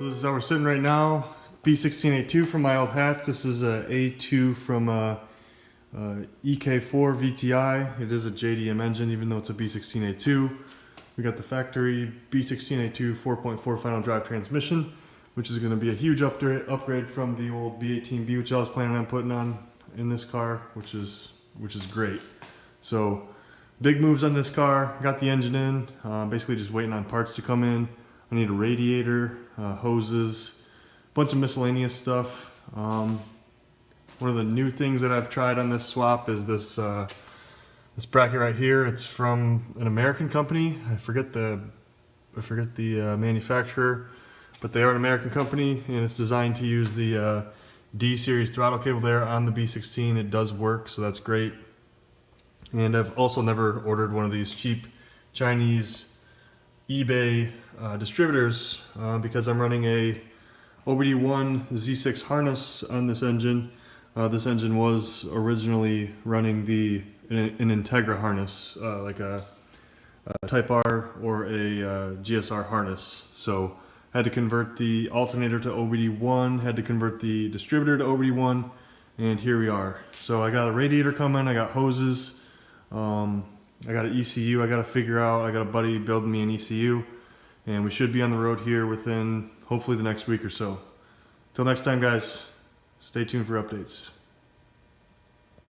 So this is how we're sitting right now. B16A2 from my old hatch. This is a A2 from EK4 VTI. It is a JDM engine, even though it's a B16A2. We got the factory B16A2 4.4 final drive transmission, which is going to be a huge upgrade from the old B18B, which I was planning on putting on in this car, which is great. So big moves on this car. Got the engine in, basically just waiting on parts to come in. I need a radiator, hoses, a bunch of miscellaneous stuff. One of the new things that I've tried on this swap is this this bracket right here. It's from an American company. I forget the manufacturer, but they are an American company, and it's designed to use the D series throttle cable there on the B16. It does work, so that's great. And I've also never ordered one of these cheap Chinese eBay distributors because I'm running a EJ1 Z6 harness on this engine. This engine was originally running an Integra harness, like a Type R or a GSR harness. So Had to convert the alternator to OBD1, had to convert the distributor to OBD1, and here we are. So I got a radiator coming, I got hoses, I got an ECU I got to figure out. I got a buddy building me an ECU, and we should be on the road here within hopefully the next week or so. Till next time, guys, stay tuned for updates.